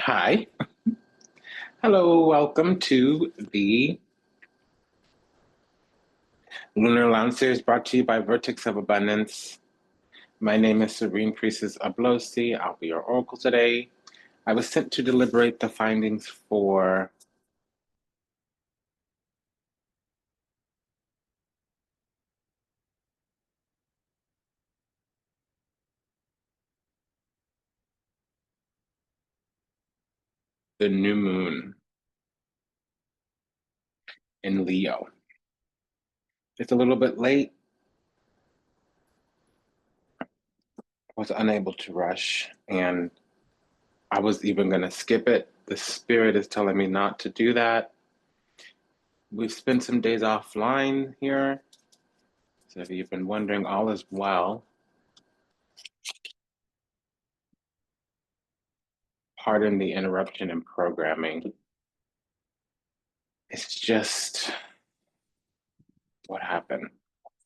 Hi. Hello, welcome to the Lunar Lounge series brought to you by Vertex of Abundance. My name is Serene Priestess Ablosi. I'll be your oracle today. I was sent to deliberate the findings for the new moon in Leo. It's a little bit late. I was unable to rush, and I was even going to skip it. The spirit is telling me not to do that. We've spent some days offline here. So if you've been wondering, all is well. Pardon the interruption in programming. It's just what happened.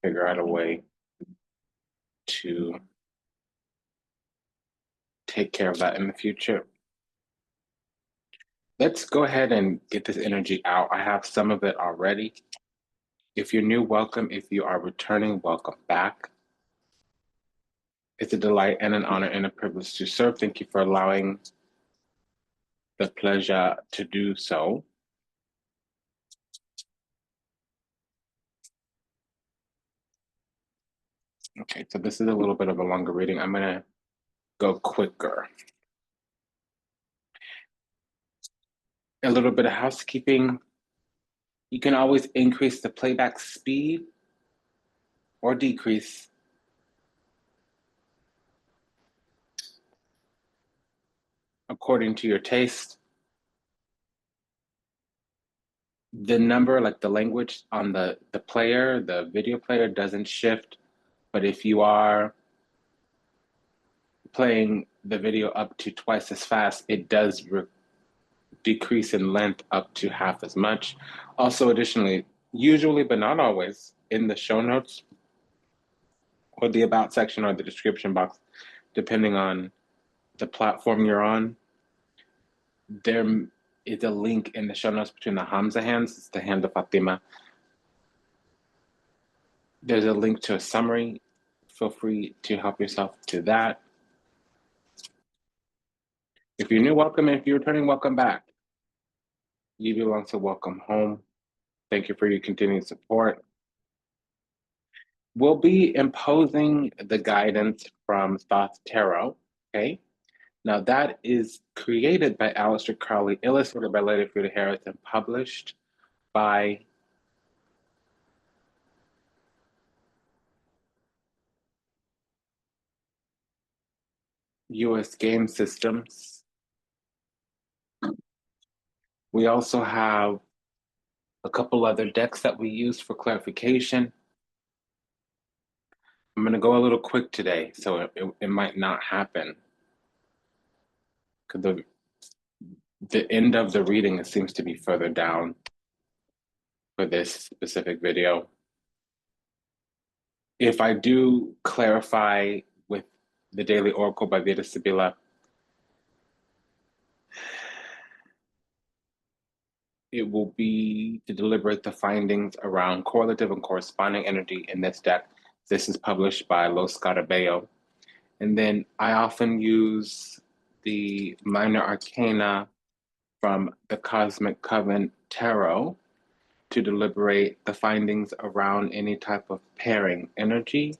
Figure out a way to take care of that in the future. Let's go ahead and get this energy out. I have some of it already. If you're new, welcome. If you are returning, welcome back. It's a delight and an honor and a privilege to serve. Thank you for allowing the pleasure to do so. Okay, so this is a little bit of a longer reading. I'm gonna go quicker. A little bit of housekeeping. You can always increase the playback speed or decrease according to your taste. The number, like the language on the player, the video player doesn't shift, but if you are playing the video up to twice as fast, it does decrease in length up to half as much. Also, additionally, usually, but not always, in the show notes or the about section or the description box, depending on the platform you're on, there is a link in the show notes between the Hamza hands, it's the hand of Fatima. There's a link to a summary. Feel free to help yourself to that. If you're new, welcome. If you're returning, welcome back. You belong to welcome home. Thank you for your continued support. We'll be imposing the guidance from Thoth Tarot, okay? Now that is created by Aleister Crowley, illustrated by Lady Frida Harris, and published by US Game Systems. We also have a couple other decks that we use for clarification. I'm going to go a little quick today, so it might not happen. Because the end of the reading, it seems to be further down for this specific video. If I do clarify with the Daily Oracle by Veda Sibila, it will be to deliberate the findings around correlative and corresponding energy in this deck. This is published by Los Scarabeo. And then I often use the minor arcana from the Cosmic Covenant Tarot to deliberate the findings around any type of pairing energy.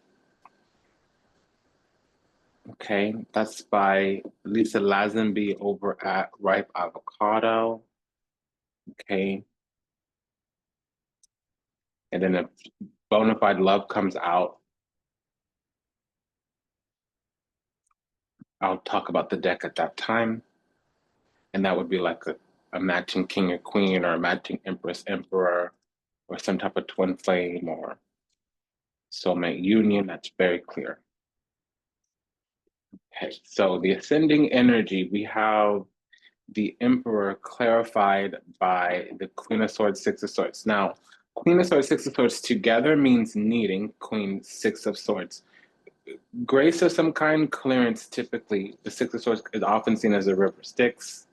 Okay, that's by Lisa Lazenby over at Ripe Avocado. Okay. And then if Bonafide Love comes out, I'll talk about the deck at that time. And that would be like a matching king or queen, or a matching empress, emperor, or some type of twin flame or soulmate union. That's very clear. Okay, so the ascending energy, we have the emperor clarified by the Queen of Swords, Six of Swords. Now, Queen of Swords, Six of Swords together means needing, Queen, Six of Swords. Grace of some kind, clearance typically. The Six of Swords is often seen as a river Styx.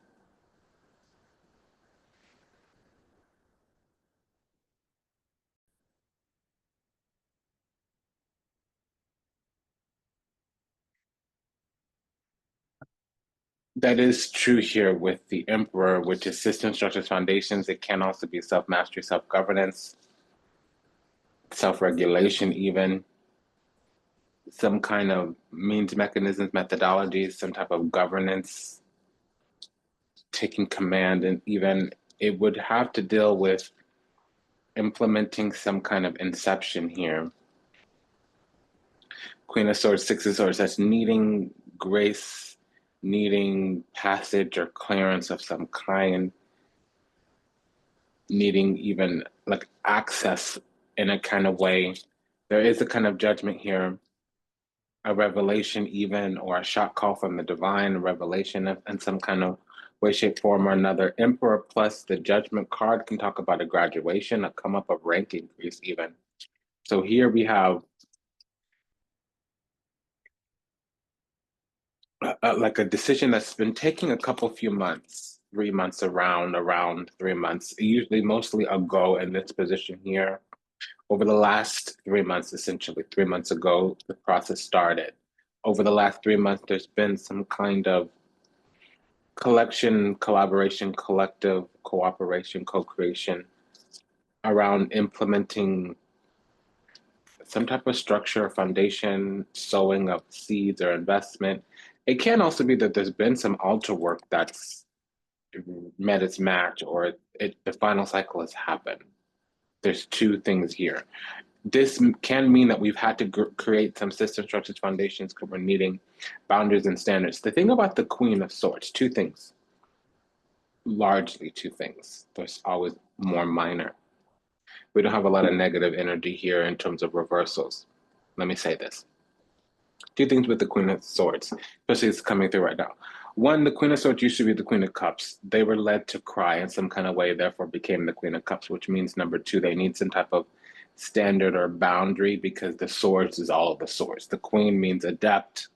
That is true here with the Emperor, which is system, structures, foundations. It can also be self-mastery, self-governance, self-regulation, even some kind of means, mechanisms, methodologies, some type of governance, taking command, and even it would have to deal with implementing some kind of inception here. Queen of Swords, Six of Swords, that's needing grace, needing passage or clearance of some kind, needing even like access in a kind of way. There is a kind of judgment here, a revelation even, or a shot call from the divine, a revelation in some kind of way, shape, form, or another. Emperor plus the judgment card can talk about a graduation, a come up of rank increase even. So here we have like a decision that's been taking a few months, 3 months around 3 months, usually mostly ago in this position here. Over the last 3 months, essentially 3 months ago, the process started. Over the last 3 months, there's been some kind of collection, collaboration, collective cooperation, co-creation around implementing some type of structure, foundation, sowing of seeds or investment. It can also be that there's been some altar work that's met its match, or the final cycle has happened. There's two things here. This can mean that we've had to create some system structures, foundations, because we're needing boundaries and standards. The thing about the Queen of Swords, two things, largely two things. There's always more minor. We don't have a lot of negative energy here in terms of reversals. Let me say this. Two things with the Queen of Swords, especially it's coming through right now. One, the Queen of Swords used to be the Queen of Cups. They were led to cry in some kind of way, therefore became the Queen of Cups, which means number two, they need some type of standard or boundary because the swords is all of the swords. The Queen means adept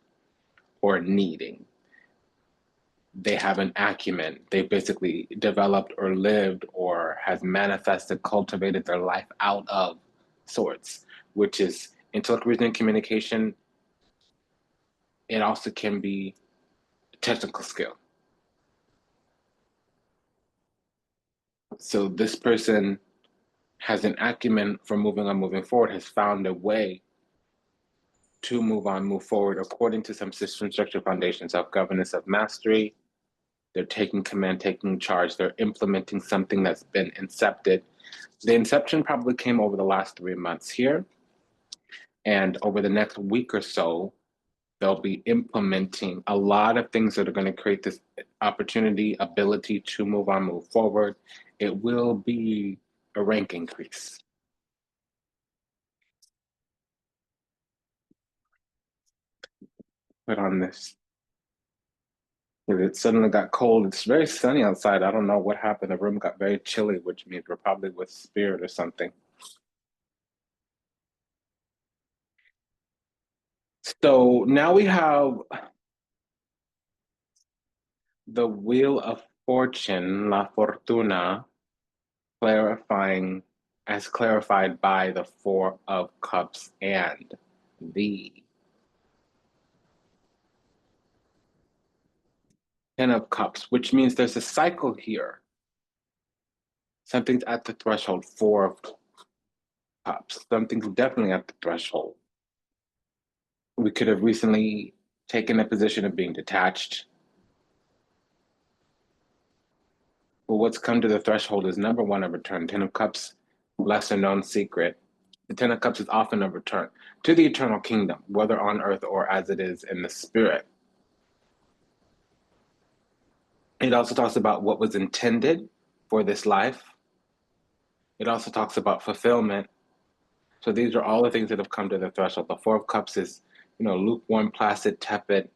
or needing. They have an acumen. They basically developed or lived or has manifested, cultivated their life out of swords, which is intellect, reasoning, communication. It also can be technical skill. So this person has an acumen for moving on, moving forward, has found a way to move on, move forward according to some system structure foundation, self-governance, self-mastery. They're taking command, taking charge. They're implementing something that's been incepted. The inception probably came over the last 3 months here. And over the next week or so, they'll be implementing a lot of things that are going to create this opportunity, ability to move on, move forward. It will be a rank increase. Put on this. It suddenly got cold. It's very sunny outside. I don't know what happened. The room got very chilly, which means we're probably with spirit or something. So now we have the Wheel of Fortune, La Fortuna, clarifying as clarified by the Four of Cups and the Ten of Cups, which means there's a cycle here. Something's at the threshold, Four of Cups. Something's definitely at the threshold. We could have recently taken a position of being detached. But what's come to the threshold is number one, a return. Ten of Cups, lesser known secret. The Ten of Cups is often a return to the eternal kingdom, whether on earth or as it is in the spirit. It also talks about what was intended for this life. It also talks about fulfillment. So these are all the things that have come to the threshold. The Four of Cups is, lukewarm, placid, tepid,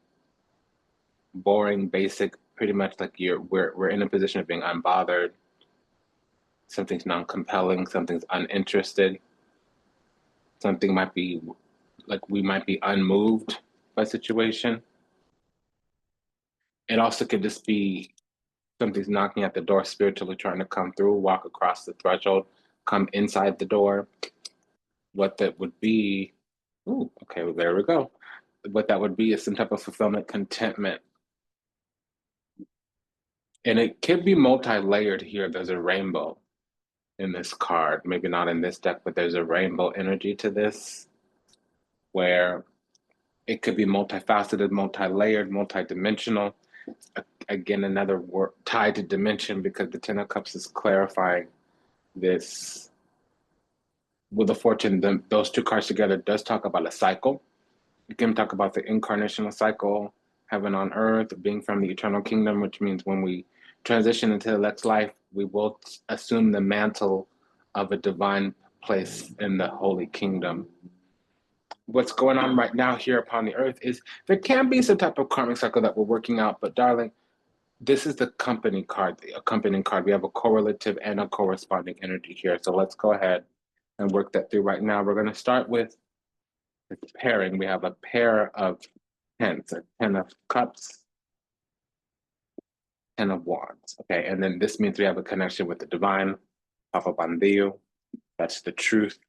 boring, basic, pretty much like we're in a position of being unbothered. Something's non-compelling, something's uninterested. Something might be like we might be unmoved by situation. It also could just be something's knocking at the door, spiritually trying to come through, walk across the threshold, come inside the door. What that would be, okay, well, there we go. What that would be is some type of fulfillment, contentment, And it could be multi-layered here. There's a rainbow in this card. Maybe not in this deck, but there's a rainbow energy to this where it could be multifaceted, multi-layered, multi-dimensional. Again, another word tied to dimension because the Ten of Cups is clarifying this. With the Fortune, those two cards together does talk about a cycle. It can talk about the incarnational cycle, heaven on earth, being from the eternal kingdom, which means when we transition into the next life, we will assume the mantle of a divine place in the holy kingdom. What's going on right now here upon the earth is there can be some type of karmic cycle that we're working out, but darling, this is the company card, the accompanying card. We have a correlative and a corresponding energy here. So let's go ahead and work that through right now. We're going to start with the pairing. We have a pair of tens, a 10 of cups, 10 of wands. Okay, and then this means we have a connection with the divine, Papa Bandio. That's the truth.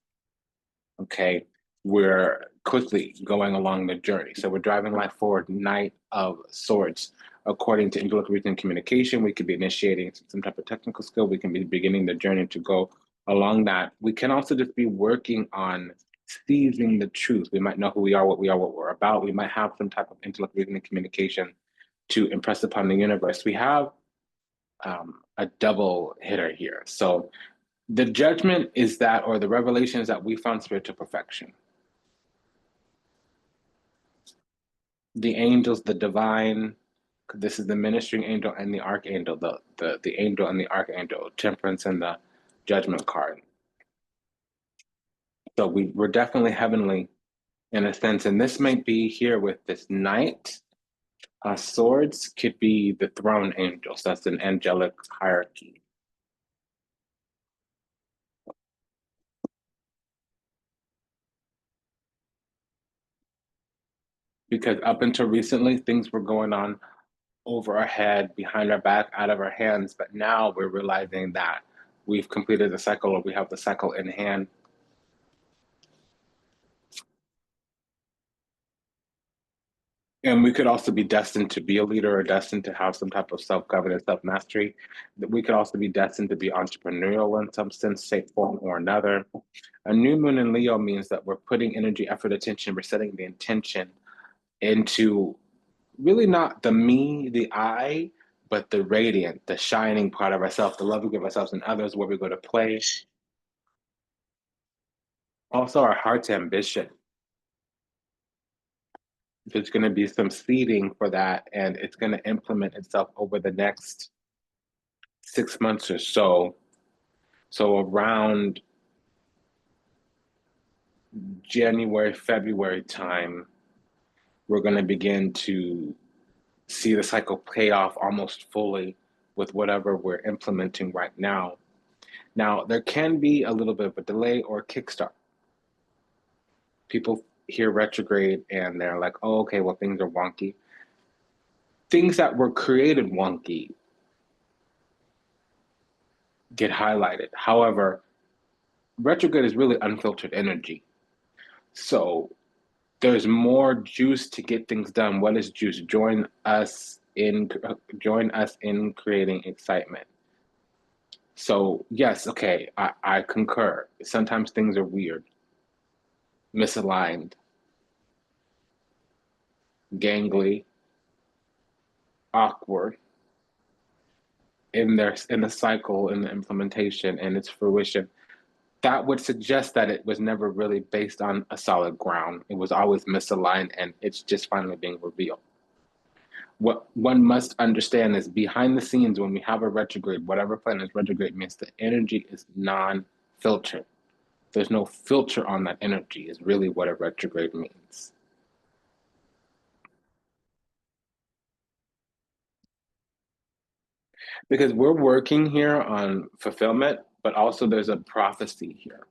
Okay, we're quickly going along the journey. So we're driving life forward, Knight of Swords. According to angelic reason communication, we could be initiating some type of technical skill. We can be beginning the journey to go along that. We can also just be working on seizing the truth. We might know who we are, what we're about. We might have some type of intellect reasoning communication to impress upon the universe. We have a double hitter here. So the judgment is that, or the revelation is that we found spiritual perfection. The angels, the divine, this is the ministering angel and the archangel, the angel and the archangel, temperance and the judgment card. So we're definitely heavenly in a sense. And this might be here with this knight. Swords could be the throne angels. That's an angelic hierarchy. Because up until recently, things were going on over our head, behind our back, out of our hands. But now we're realizing that we've completed the cycle, or we have the cycle in hand. And we could also be destined to be a leader or destined to have some type of self-governance, self-mastery. We could also be destined to be entrepreneurial in some sense, shape, form, or another. A new moon in Leo means that we're putting energy, effort, attention, we're setting the intention into really not the me, the I, but the radiant, the shining part of ourselves, the love we give ourselves and others, where we go to play. Also, our heart's ambition. There's going to be some seeding for that, and it's going to implement itself over the next 6 months or so. So around January, February time, we're going to begin to see the cycle pay off almost fully with whatever we're implementing right now. Now, there can be a little bit of a delay or a kickstart. People hear retrograde and they're like, oh, okay, well, things are wonky. Things that were created wonky get highlighted. However, retrograde is really unfiltered energy. So there's more juice to get things done. What is juice? Join us in creating excitement. So yes, okay, I concur. Sometimes things are weird, misaligned, gangly, awkward in the cycle, in the implementation, and its fruition. That would suggest that it was never really based on a solid ground. It was always misaligned, and it's just finally being revealed. What one must understand is behind the scenes, when we have a retrograde, whatever planet is retrograde means the energy is non-filtered. There's no filter on that energy, is really what a retrograde means. Because we're working here on fulfillment, but also there's a prophecy here.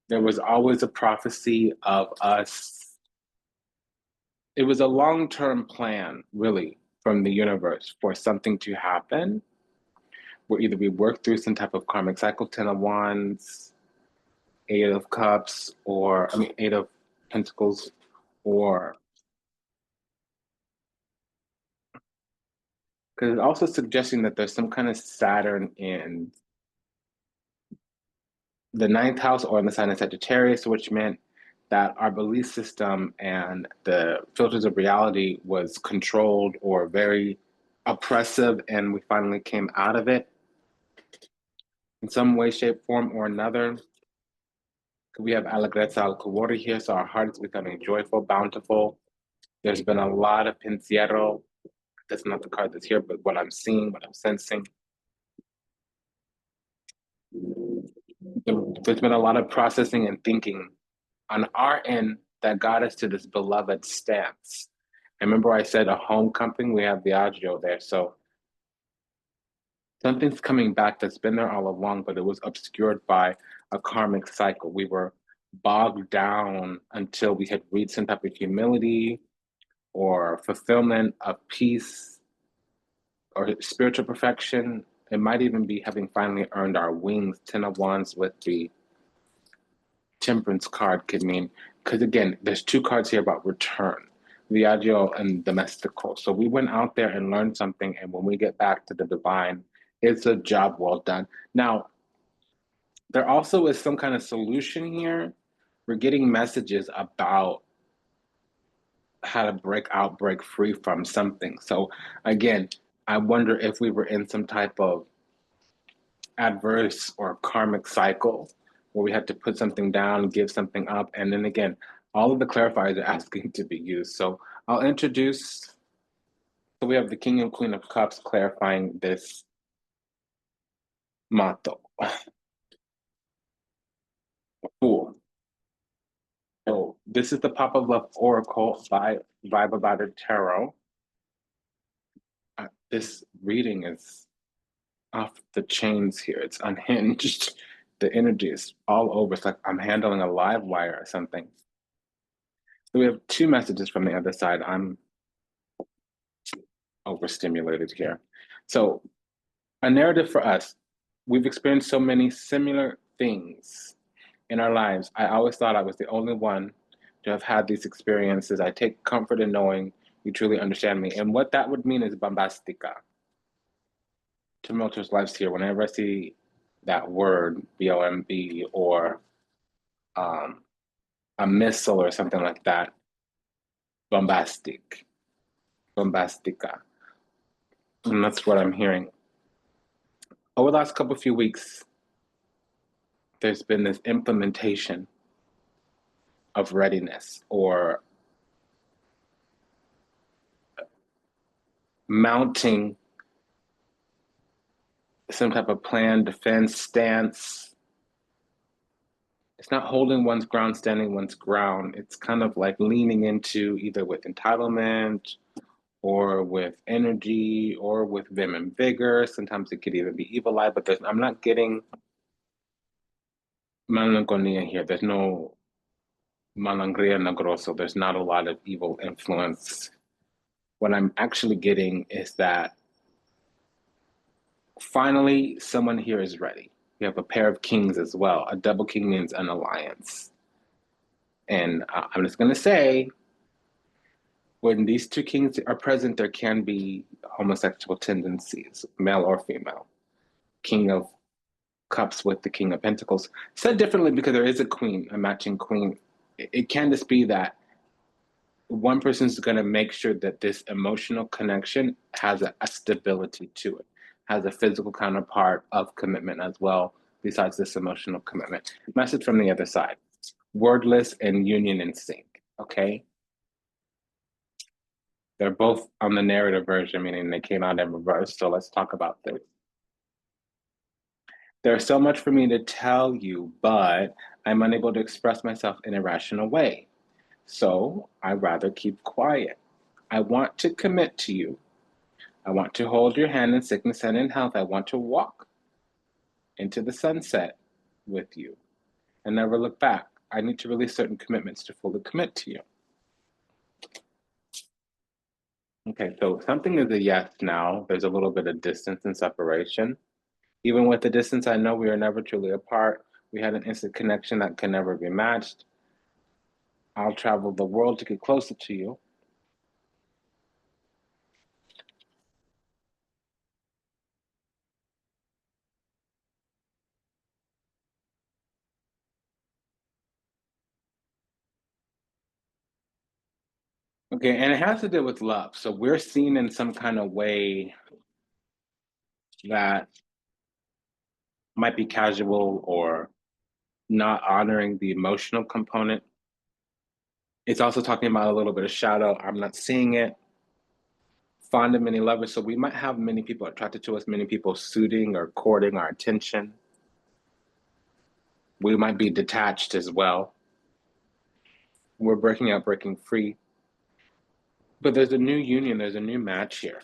There was always a prophecy of us. It was a long-term plan, really, from the universe for something to happen, where either we work through some type of karmic cycle, 10 of wands, 8 of cups, or, 8 of pentacles, or Because it's also suggesting that there's some kind of Saturn in the ninth house or in the sign of Sagittarius, which meant that our belief system and the filters of reality was controlled or very oppressive, and we finally came out of it in some way, shape, form, or another. We have Allegrezza al Cuore here, so our heart is becoming joyful, bountiful. There's been a lot of pensiero. That's not the card that's here, but what I'm seeing, what I'm sensing. There's been a lot of processing and thinking on our end that got us to this beloved stance. And remember I said a homecoming, we have the agio there. So something's coming back that's been there all along, but it was obscured by a karmic cycle. We were bogged down until we had reached some type of humility or fulfillment of peace or spiritual perfection. It might even be having finally earned our wings. 10 of Wands with the Temperance card could mean, because again, there's two cards here about return, Viaggio and Domestico. So we went out there and learned something, and when we get back to the divine, it's a job well done. Now, there also is some kind of solution here. We're getting messages about how to break out, break free from something. So again, I wonder if we were in some type of adverse or karmic cycle where we had to put something down, give something up, and then again, all of the clarifiers are asking to be used. So I'll introduce, so we have the King and Queen of Cups clarifying this motto. Fool. So this is the Pop of Love Oracle by Vibe About It Tarot. This reading is off the chains here. It's unhinged. The energy is all over. It's like I'm handling a live wire or something. So we have two messages from the other side. I'm overstimulated here. So a narrative for us. We've experienced so many similar things in our lives. I always thought I was the only one to have had these experiences. I take comfort in knowing you truly understand me. And what that would mean is bombastica. Tumultuous lives here. Whenever I see that word, B-O-M-B, or a missile or something like that, bombastic, bombastica. And that's what I'm hearing. Over the last few weeks, there's been this implementation of readiness or mounting some type of plan, defense, stance. It's not holding one's ground, standing one's ground. It's kind of like leaning into either with entitlement or with energy or with vim and vigor. Sometimes it could even be evil eye, but I'm not getting melancholia here. There's no malangria negroso. There's not a lot of evil influence. What I'm actually getting is that finally someone here is ready. We have a pair of kings as well. A double king means an alliance. And I'm just going to say, when these two kings are present, there can be homosexual tendencies, male or female. King of Cups with the King of Pentacles. Said differently, because there is a queen, a matching queen. It can just be that one person's going to make sure that this emotional connection has a stability to it, has a physical counterpart of commitment as well, besides this emotional commitment. Message from the other side. Wordless and union in sync, okay? They're both on the narrative version, meaning they came out in reverse, so let's talk about this. There's so much for me to tell you, but I'm unable to express myself in a rational way. So I'd rather keep quiet. I want to commit to you. I want to hold your hand in sickness and in health. I want to walk into the sunset with you and never look back. I need to release certain commitments to fully commit to you. Okay, so something is a yes now. There's a little bit of distance and separation. Even with the distance, I know we are never truly apart. We had an instant connection that can never be matched. I'll travel the world to get closer to you. Okay, and it has to do with love. So we're seen in some kind of way that might be casual or not honoring the emotional component. It's also talking about a little bit of shadow. I'm not seeing it. Fond of many lovers. So we might have many people attracted to us, many people suiting or courting our attention. We might be detached as well. We're breaking out, breaking free. But there's a new union, there's a new match here.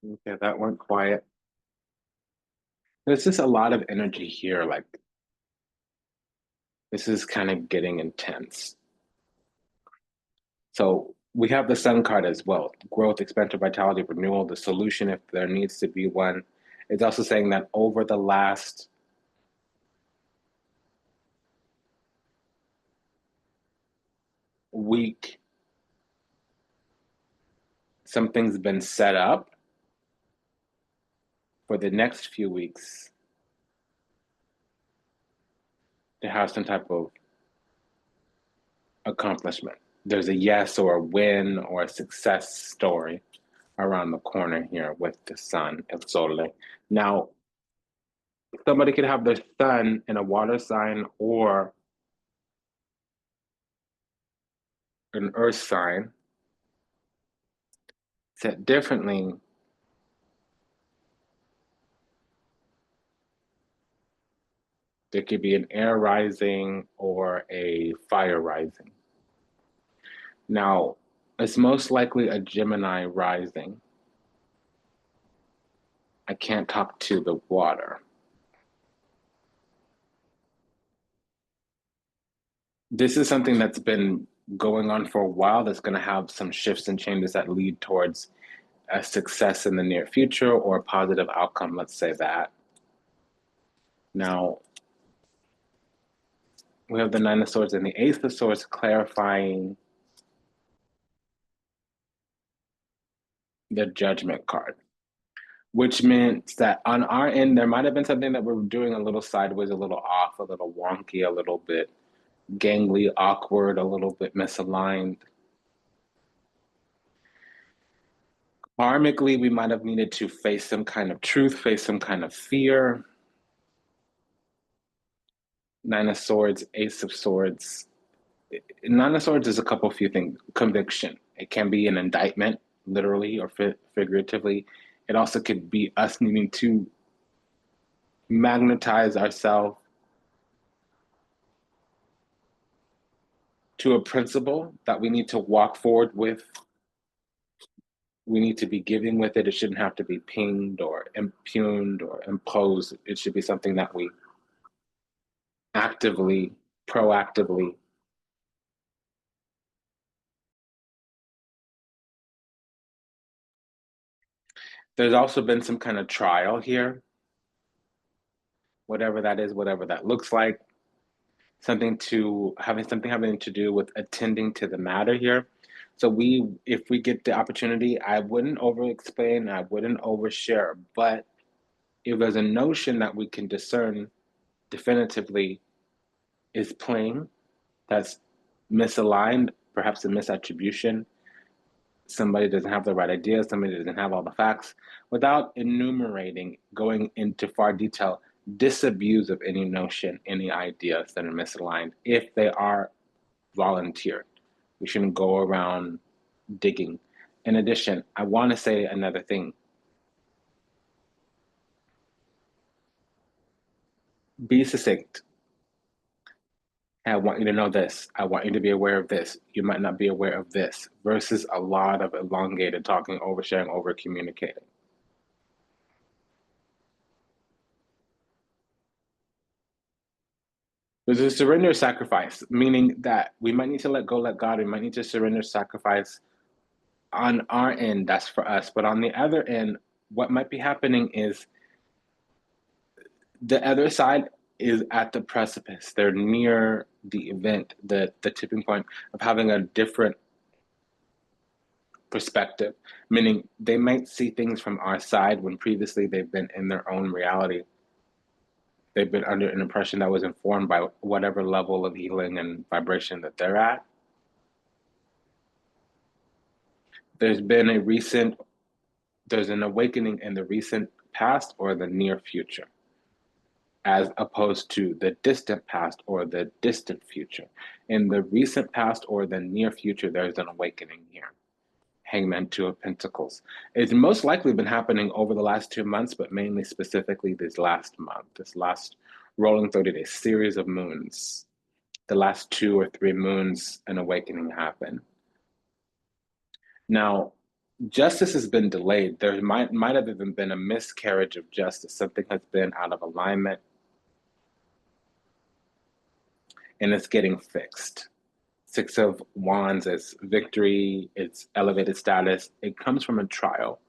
Okay, that went quiet. There's just a lot of energy here. Like, this is kind of getting intense. So we have the Sun card as well: growth, expansion, vitality, renewal, the solution if there needs to be one. It's also saying that over the last week, something's been set up for the next few weeks to have some type of accomplishment. There's a yes or a win or a success story around the corner here with the Sun, El Sole. Now, somebody could have their Sun in a water sign or an earth sign. Said differently, there could be an air rising or a fire rising. Now, it's most likely a Gemini rising. I can't talk to the water. This is something that's been going on for a while that's going to have some shifts and changes that lead towards a success in the near future or a positive outcome, let's say that. Now, we have the Nine of Swords and the Ace of Swords clarifying the Judgment card, which means that on our end, there might have been something that we're doing a little sideways, a little off, a little wonky, a little bit gangly, awkward, a little bit misaligned. Karmically, we might have needed to face some kind of truth, face some kind of fear. Nine of Swords, Ace of Swords. Nine of Swords is a couple few things. Conviction. It can be an indictment, literally or figuratively. It also could be us needing to magnetize ourselves to a principle that we need to walk forward with. We need to be giving with it. It shouldn't have to be pinged or impugned or imposed. It should be something that we actively, proactively. There's also been some kind of trial here, whatever that is, whatever that looks like. Something having to do with attending to the matter here. So if we get the opportunity, I wouldn't over explain, I wouldn't overshare, but if there's a notion that we can discern definitively is playing, that's misaligned, perhaps a misattribution, somebody doesn't have the right idea, somebody doesn't have all the facts, without enumerating, going into far detail, disabuse of any notion, any ideas that are misaligned, if they are volunteered. We shouldn't go around digging. In addition, I want to say another thing. Be succinct. I want you to know this. I want you to be aware of this. You might not be aware of this, versus a lot of elongated talking, oversharing, over communicating. There's a surrender sacrifice, meaning that we might need to let go, let God. We might need to surrender sacrifice on our end. That's for us. But on the other end, what might be happening is the other side is at the precipice. They're near the event, the tipping point of having a different perspective, meaning they might see things from our side when previously they've been in their own reality. They've been under an impression that was informed by whatever level of healing and vibration that they're at. There's an awakening in the recent past or the near future, as opposed to the distant past or the distant future. In the recent past or the near future, there's an awakening here. Hangman, Two of Pentacles. It's most likely been happening over the last 2 months, but mainly specifically this last month, this last rolling 30-day series of moons. The last 2 or 3 moons, an awakening happened. Now, justice has been delayed. There might have even been a miscarriage of justice. Something has been out of alignment, and it's getting fixed. Six of Wands is victory, it's elevated status. It comes from a trial.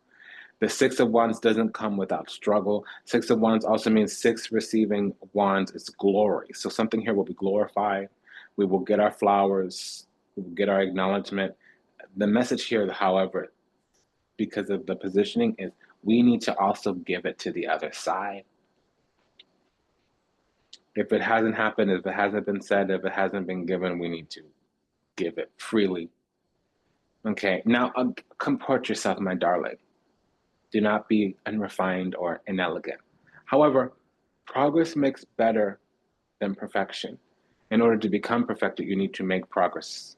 The Six of Wands doesn't come without struggle. Six of Wands also means 6 receiving wands is glory. So something here will be glorified. We will get our flowers. We will get our acknowledgement. The message here, however, because of the positioning, is we need to also give it to the other side. If it hasn't happened, if it hasn't been said, if it hasn't been given, we need to give it freely. Okay, now comport yourself, my darling. Do not be unrefined or inelegant. However, progress makes better than perfection. In order to become perfected, you need to make progress.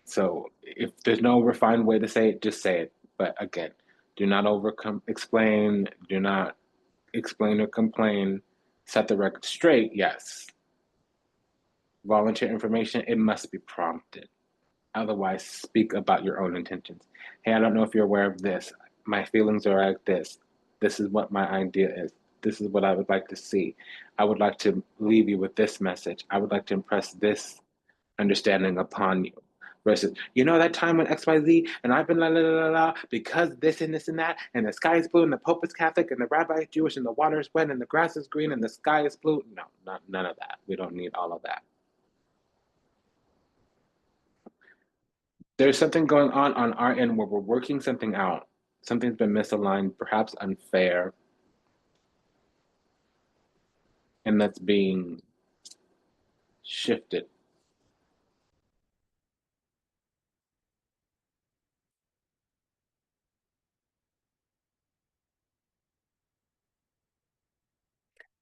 So if there's no refined way to say it, just say it. But again, do not explain, do not explain or complain. Set the record straight, yes. Volunteer information, it must be prompted. Otherwise, speak about your own intentions. Hey, I don't know if you're aware of this. My feelings are like this. This is what my idea is. This is what I would like to see. I would like to leave you with this message. I would like to impress this understanding upon you. Versus, you know that time when XYZ and I've been la la la la because this and this and that, and the sky is blue and the Pope is Catholic and the rabbi is Jewish and the water is wet and the grass is green and the sky is blue. No, none of that. We don't need all of that. There's something going on our end where we're working something out. Something's been misaligned, perhaps unfair, and that's being shifted.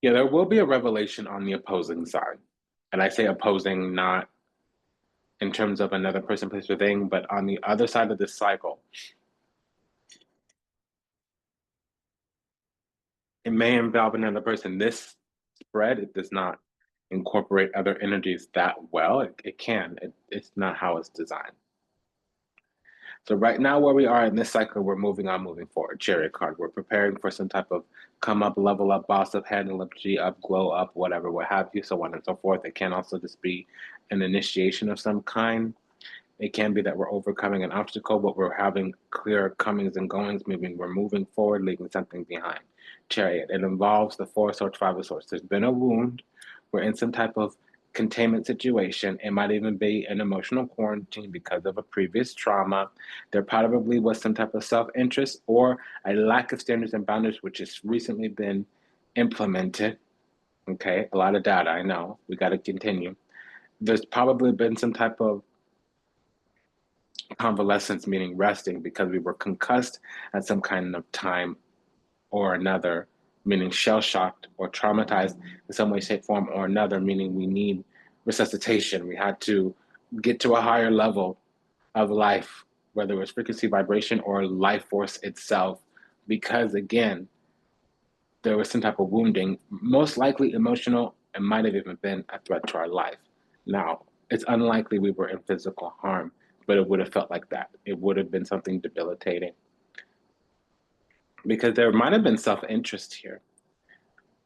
Yeah, there will be a revelation on the opposing side. And I say opposing not in terms of another person, place, or thing, but on the other side of this cycle. It may involve another person. This spread, it does not incorporate other energies that well. It can. It's not how it's designed. So right now, where we are in this cycle, we're moving on, moving forward. Chariot card. We're preparing for some type of come up, level up, boss up, handle up, G up, glow up, whatever, what have you, so on and so forth. It can also just be an initiation of some kind. It can be that we're overcoming an obstacle, but we're having clear comings and goings, meaning we're moving forward, leaving something behind. Chariot. It involves the 4 of Swords, 5 of Swords. There's been a wound. We're in some type of containment situation. It might even be an emotional quarantine because of a previous trauma. There probably was some type of self-interest or a lack of standards and boundaries, which has recently been implemented. Okay, a lot of data, I know. We got to continue. There's probably been some type of convalescence, meaning resting, because we were concussed at some kind of time or another, meaning shell-shocked or traumatized in some way, shape, form, or another, meaning we need resuscitation. We had to get to a higher level of life, whether it was frequency, vibration, or life force itself, because again, there was some type of wounding, most likely emotional, and might have even been a threat to our life. Now, it's unlikely we were in physical harm, but it would have felt like that. It would have been something debilitating. Because there might have been self-interest here,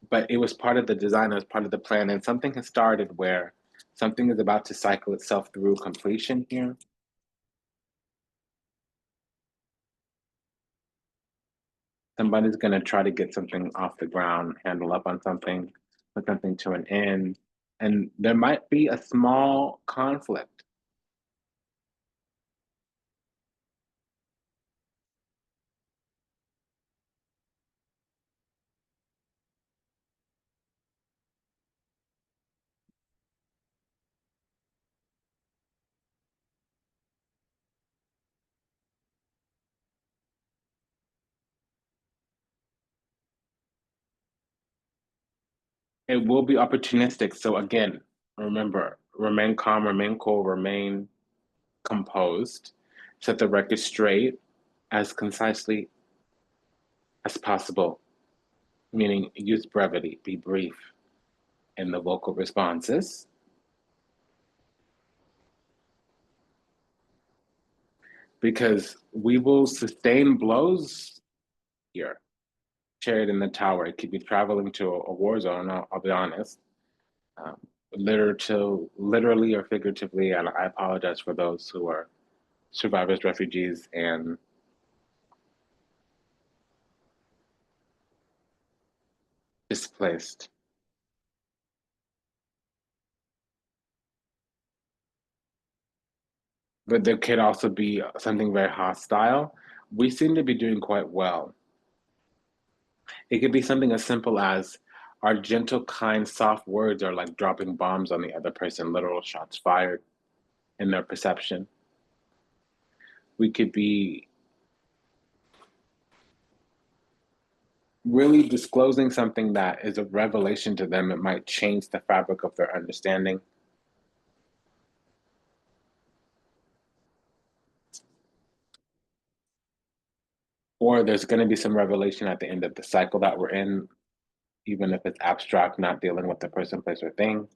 but it was part of the design, it was part of the plan, and something has started where something is about to cycle itself through completion here. Somebody's going to try to get something off the ground, handle up on something, put something to an end, and there might be a small conflict. It will be opportunistic. So again, remember, remain calm, remain cool, remain composed, set the record straight as concisely as possible, meaning use brevity, be brief in the vocal responses, because we will sustain blows here. Chariot in the tower, it could be traveling to a war zone, I'll be honest. Um, literally or figuratively, and I apologize for those who are survivors, refugees, and displaced. But there could also be something very hostile. We seem to be doing quite well. It could be something as simple as our gentle, kind, soft words are like dropping bombs on the other person, literal shots fired in their perception. We could be really disclosing something that is a revelation to them. It might change the fabric of their understanding. Or there's going to be some revelation at the end of the cycle that we're in, even if it's abstract, not dealing with the person, place, or thing.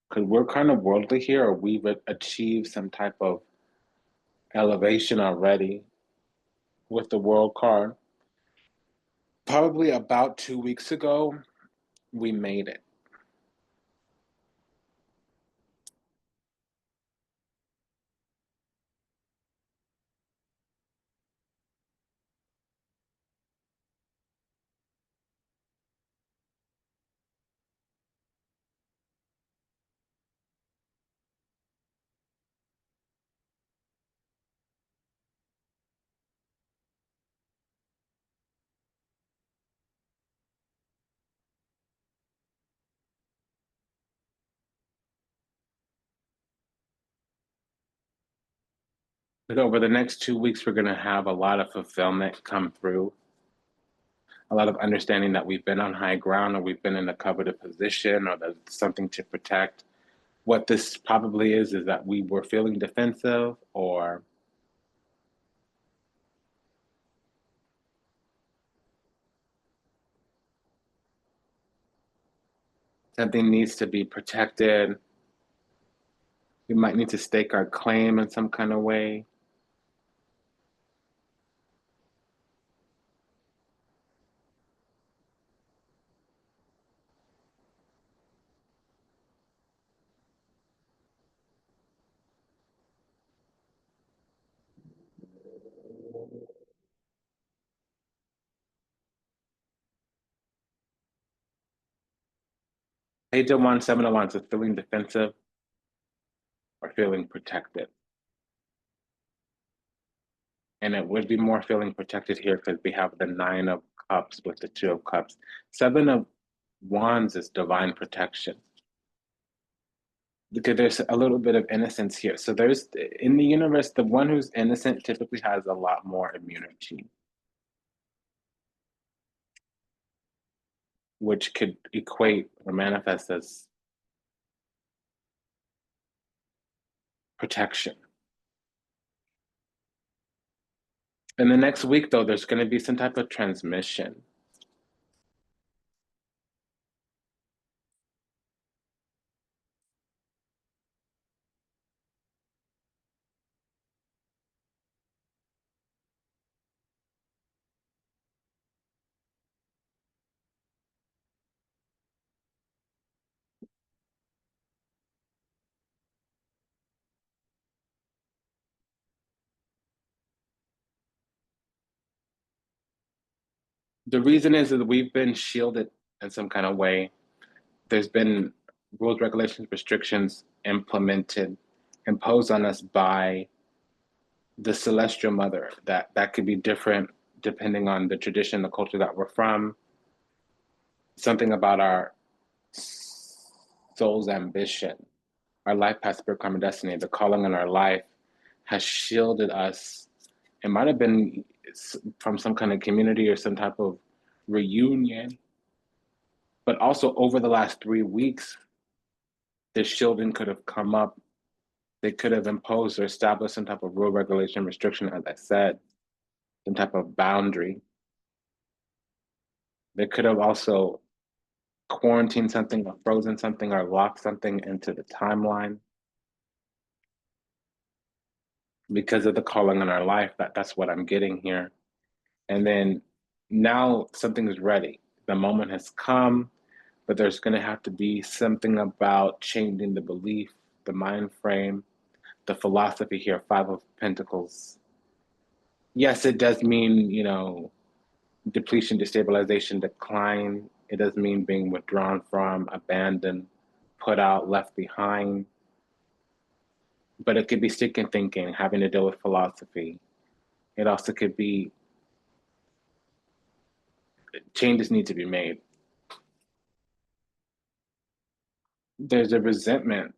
Because we're kind of worldly here, or we've achieved some type of elevation already with the world card. Probably about 2 weeks ago, we made it. But over the next 2 weeks, we're going to have a lot of fulfillment come through, a lot of understanding that we've been on high ground, or we've been in a coveted position, or there's something to protect. What this probably is that we were feeling defensive, or something needs to be protected. We might need to stake our claim in some kind of way. Page of Wands, Seven of Wands is feeling defensive or feeling protected. And it would be more feeling protected here because we have the Nine of Cups with the Two of Cups. Seven of Wands is divine protection. Because there's a little bit of innocence here. So there's, in the universe, the one who's innocent typically has a lot more immunity, which could equate or manifest as protection. In the next week, though, there's going to be some type of transmission. The reason is that we've been shielded in some kind of way. There's been rules, regulations, restrictions implemented, imposed on us by the celestial mother. That could be different depending on the tradition, the culture that we're from. Something about our soul's ambition, our life path, spirit, karma, destiny, the calling in our life has shielded us. It might have been from some kind of community or some type of reunion. But also over the last 3 weeks, the shielding could have come up. They could have imposed or established some type of rule, regulation, restriction, as I said, some type of boundary. They could have also quarantined something or frozen something or locked something into the timeline because of the calling in our life. That's what I'm getting here. And then now something is ready. The moment has come, but there's going to have to be something about changing the belief, the mind frame, the philosophy here. Five of Pentacles. Yes, it does mean, depletion, destabilization, decline. It does mean being withdrawn from, abandoned, put out, left behind. But it could be sticking thinking, having to deal with philosophy. It also could be changes need to be made. There's a resentment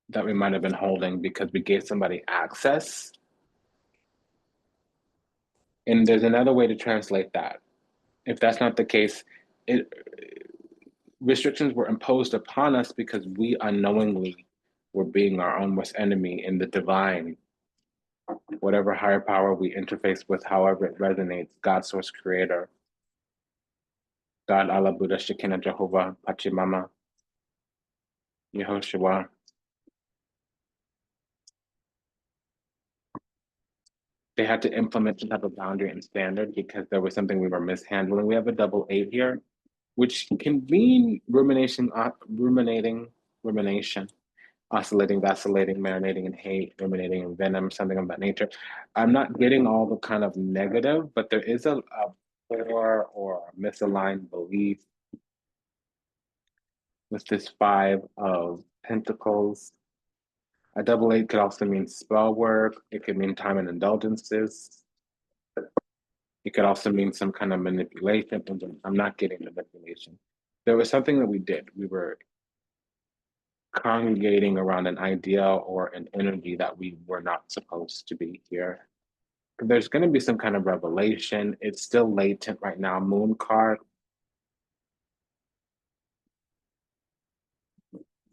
that we might have been holding because we gave somebody access. And there's another way to translate that. If that's not the case, restrictions were imposed upon us because we unknowingly were being our own worst enemy in the divine, whatever higher power we interface with, however it resonates, God, source, creator, God, Allah, Buddha, Shekinah, Jehovah, Pachamama, Yehoshua. They had to implement some type of boundary and standard because there was something we were mishandling. We have a double 8 here, which can mean rumination, oscillating, vacillating, marinating in hate, ruminating in venom, something of that nature. I'm not getting all the kind of negative, but there is a poor or misaligned belief with this 5 of Pentacles. A double 8 could also mean spell work. It could mean time and indulgences. It could also mean some kind of manipulation. I'm not getting manipulation. There was something that we did. We were congregating around an idea or an energy that we were not supposed to be here. There's going to be some kind of revelation. It's still latent right now. Moon card.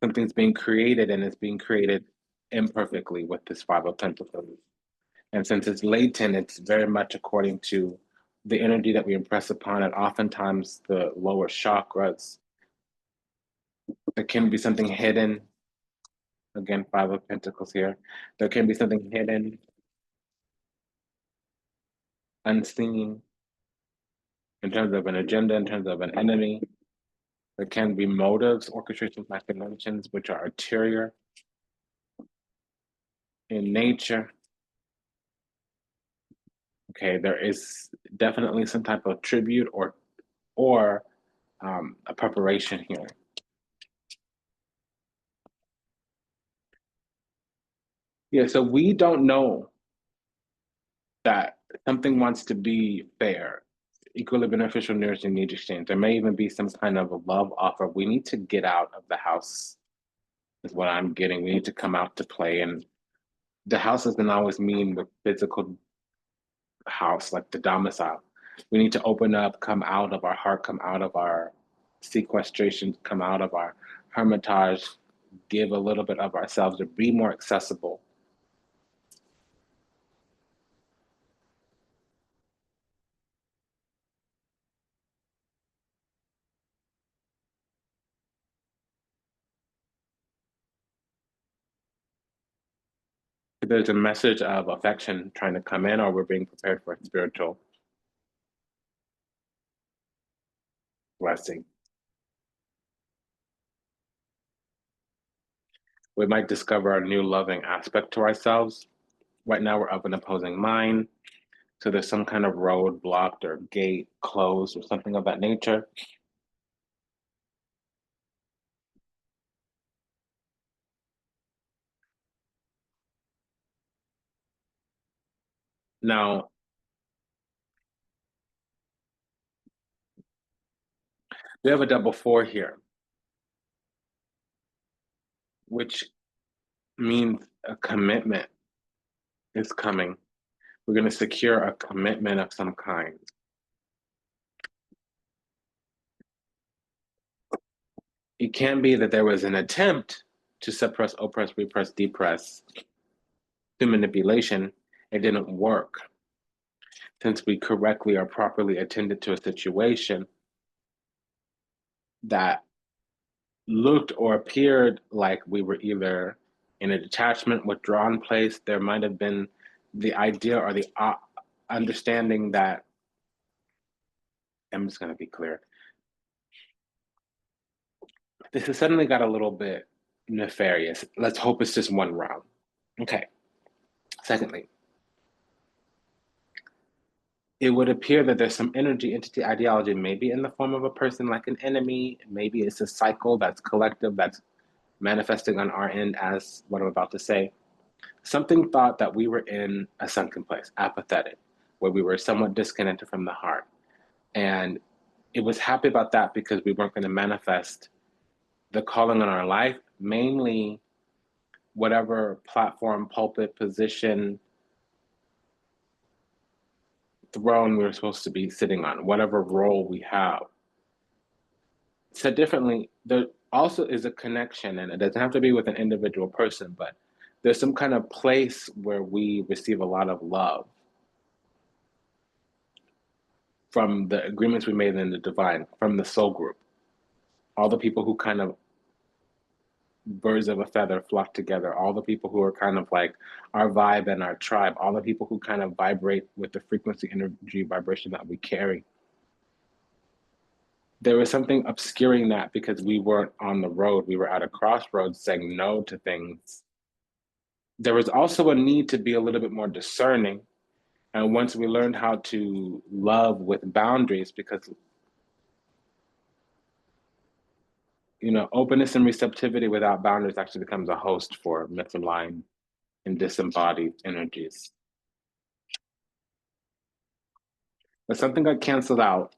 Something's being created and it's being created imperfectly with this 5 of Pentacles. And since it's latent, it's very much according to the energy that we impress upon it. Oftentimes, the lower chakras. There can be something hidden. Again, 5 of Pentacles here. There can be something hidden, unseen, in terms of an agenda, in terms of an enemy. There can be motives, orchestrations, machinations, which are ulterior in nature. Okay, there is definitely some type of tribute or a preparation here. Yeah, so we don't know that something wants to be fair, equally beneficial, nourishing, need exchange. There may even be some kind of a love offer. We need to get out of the house, is what I'm getting. We need to come out to play. And the house doesn't always mean the physical house, like the domicile. We need to open up, come out of our heart, come out of our sequestration, come out of our hermitage, give a little bit of ourselves to be more accessible. There's a message of affection trying to come in, or we're being prepared for a spiritual blessing. We might discover a new loving aspect to ourselves. Right now, we're of an opposing mind. So there's some kind of road blocked or gate closed or something of that nature. Now, we have a double 4 here, which means a commitment is coming. We're going to secure a commitment of some kind. it can be that there was an attempt to suppress, oppress, repress, depress through manipulation. It didn't work. Since we correctly or properly attended to a situation that looked or appeared like we were either in a detachment, withdrawn place, there might have been the idea or the understanding that, I'm just going to be clear, this has suddenly got a little bit nefarious. Let's hope it's just one round. Okay. Secondly, it would appear that there's some energy, entity, ideology, maybe in the form of a person like an enemy. Maybe it's a cycle that's collective, that's manifesting on our end as what I'm about to say. Something thought that we were in a sunken place, apathetic, where we were somewhat disconnected from the heart. And it was happy about that because we weren't going to manifest the calling on our life, mainly whatever platform, pulpit, position, throne we were supposed to be sitting on, whatever role we have. Said differently, there also is a connection, and it doesn't have to be with an individual person, but there's some kind of place where we receive a lot of love from the agreements we made in the divine, from the soul group. All the people who kind of birds of a feather flock together, all the people who are kind of like our vibe and our tribe, all the people who kind of vibrate with the frequency, energy, vibration that we carry. There was something obscuring that because we weren't on the road. We were at a crossroads saying no to things. There was also a need to be a little bit more discerning. And once we learned how to love with boundaries, because openness and receptivity without boundaries actually becomes a host for misaligned and disembodied energies. But something got canceled out.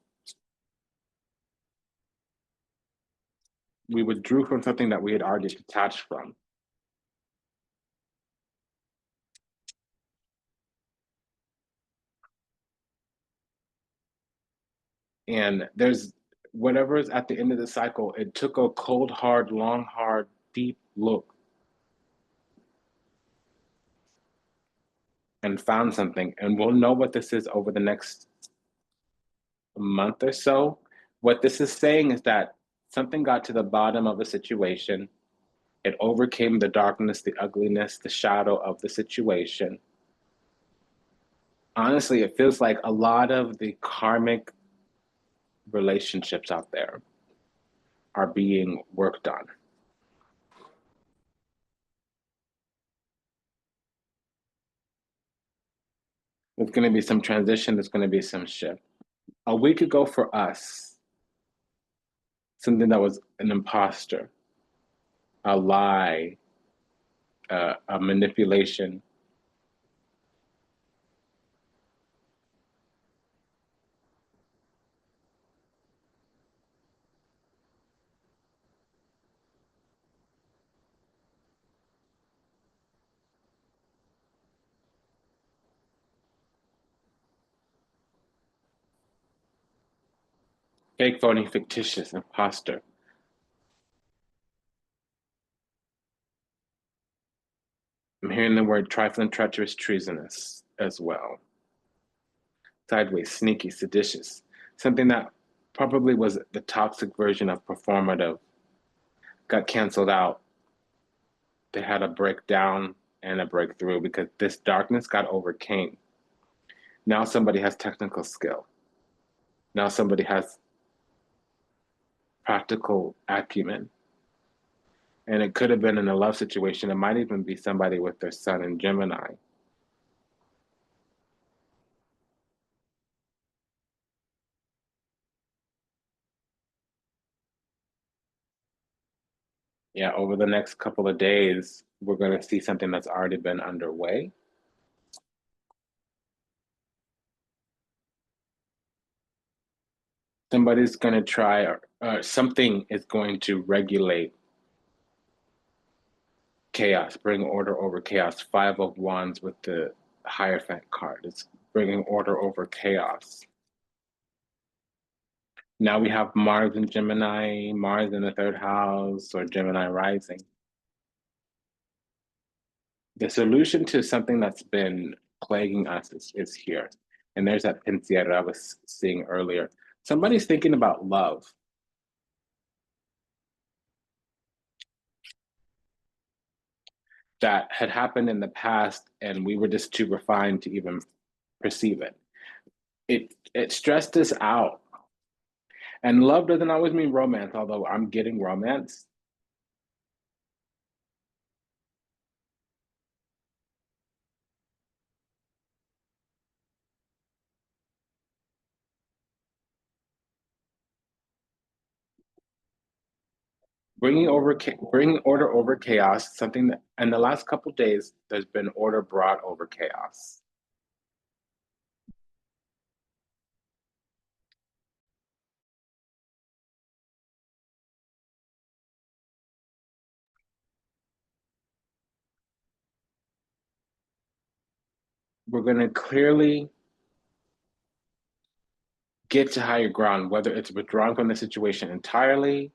We withdrew from something that we had already detached from. And there's whatever is at the end of the cycle, it took a cold, hard, long, hard, deep look and found something. And we'll know what this is over the next month or so. What this is saying is that something got to the bottom of a situation. It overcame the darkness, the ugliness, the shadow of the situation. Honestly, it feels like a lot of the karmic relationships out there are being worked on. There's going to be some transition, there's going to be some shift. A week ago for us, something that was an imposter, a lie, a manipulation. Fake, phony, fictitious, imposter. I'm hearing the word trifling, treacherous, treasonous as well. Sideways, sneaky, seditious. Something that probably was the toxic version of performative got canceled out. They had a breakdown and a breakthrough because this darkness got overcame. Now somebody has technical skill. Now somebody has practical acumen. And it could have been in a love situation. It might even be somebody with their sun in Gemini. Yeah, over the next couple of days, we're going to see something that's already been underway. Somebody's going to try, or something is going to regulate chaos, bring order over chaos. 5 of Wands with the Hierophant card. It's bringing order over chaos. Now we have Mars in Gemini, Mars in the third house, or Gemini rising. The solution to something that's been plaguing us is here. And there's that pensiero I was seeing earlier. Somebody's thinking about love. That had happened in the past, and we were just too refined to even perceive it. It stressed us out. And love doesn't always mean romance, although I'm getting romance. Bringing order over chaos, something that in the last couple of days there's been order brought over chaos. We're going to clearly get to higher ground, whether it's withdrawing from the situation entirely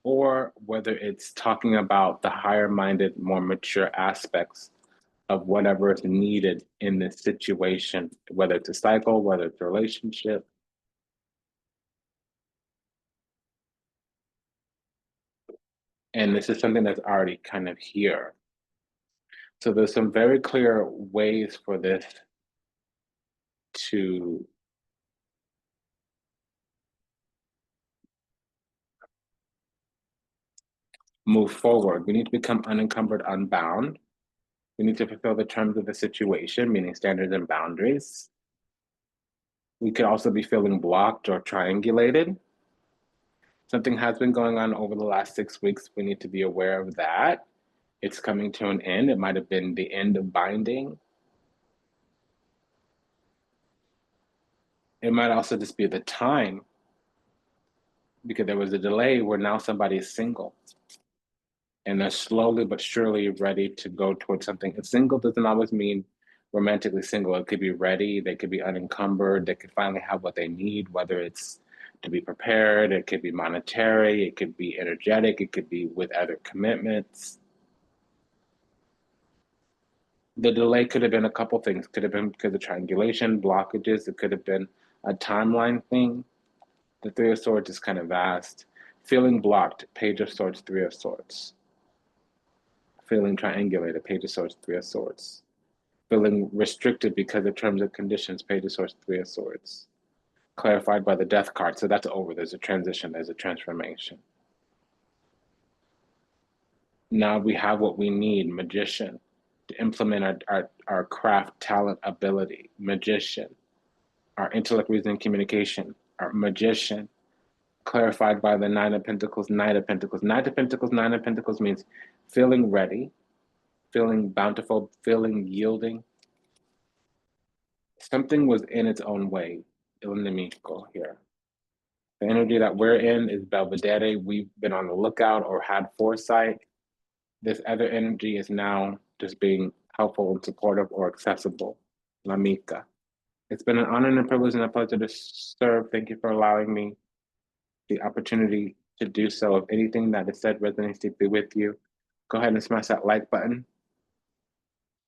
or whether it's talking about the higher minded, more mature aspects of whatever is needed in this situation, whether it's a cycle, whether it's a relationship. And this is something that's already kind of here. So there's some very clear ways for this to move forward. We need to become unencumbered, unbound. We need to fulfill the terms of the situation, meaning standards and boundaries. We could also be feeling blocked or triangulated. Something has been going on over the last 6 weeks. We need to be aware of that. It's coming to an end. It might have been the end of binding. It might also just be the time because there was a delay where now somebody is single and they're slowly but surely ready to go towards something. And single doesn't always mean romantically single. It could be ready, they could be unencumbered, they could finally have what they need, whether it's to be prepared, it could be monetary, it could be energetic, it could be with other commitments. The delay could have been a couple things. Could have been because of triangulation, blockages. It could have been a timeline thing. The Three of Swords is kind of vast. Feeling blocked, Page of Swords, Three of Swords. Feeling triangulated, Page of Swords, Three of Swords. Feeling restricted because of terms and conditions, Page of Swords, Three of Swords. Clarified by the Death card. So that's over. There's a transition, there's a transformation. Now we have what we need, Magician, to implement our craft, talent, ability, Magician. Our intellect, reasoning, communication, our Magician, clarified by the Nine of Pentacles, Knight of Pentacles. Knight of Pentacles, Nine of Pentacles means feeling ready, feeling bountiful, feeling yielding. Something was in its own way. Illuminate here. The energy that we're in is Belvedere. We've been on the lookout or had foresight. This other energy is now just being helpful and supportive or accessible. Lamika. It's been an honor and a privilege and a pleasure to serve. Thank you for allowing me the opportunity to do so. If anything that is said resonates deeply with you, go ahead and smash that like button.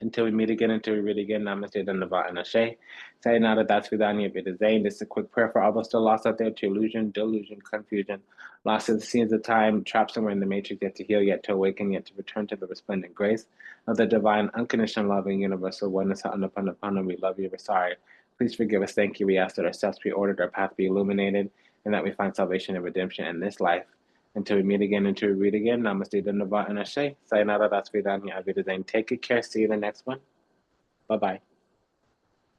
Until we meet again, until we read again, namaste, dhanavad, and ashe. Sayonara, das vidanya, vidazane. This is a quick prayer for all those still lost out there to illusion, delusion, confusion, lost in the scenes of time, trapped somewhere in the matrix, yet to heal, yet to awaken, yet to return to the resplendent grace of the divine, unconditional, loving, universal oneness. We love you. We're sorry. Please forgive us. Thank you. We ask that our steps be ordered, our path be illuminated, and that we find salvation and redemption in this life. Until we meet again, until we read again, namaste, dhanavad, and ashe. Sayonara, das vidanya, avidazane. Take good care. See you in the next one. Bye-bye.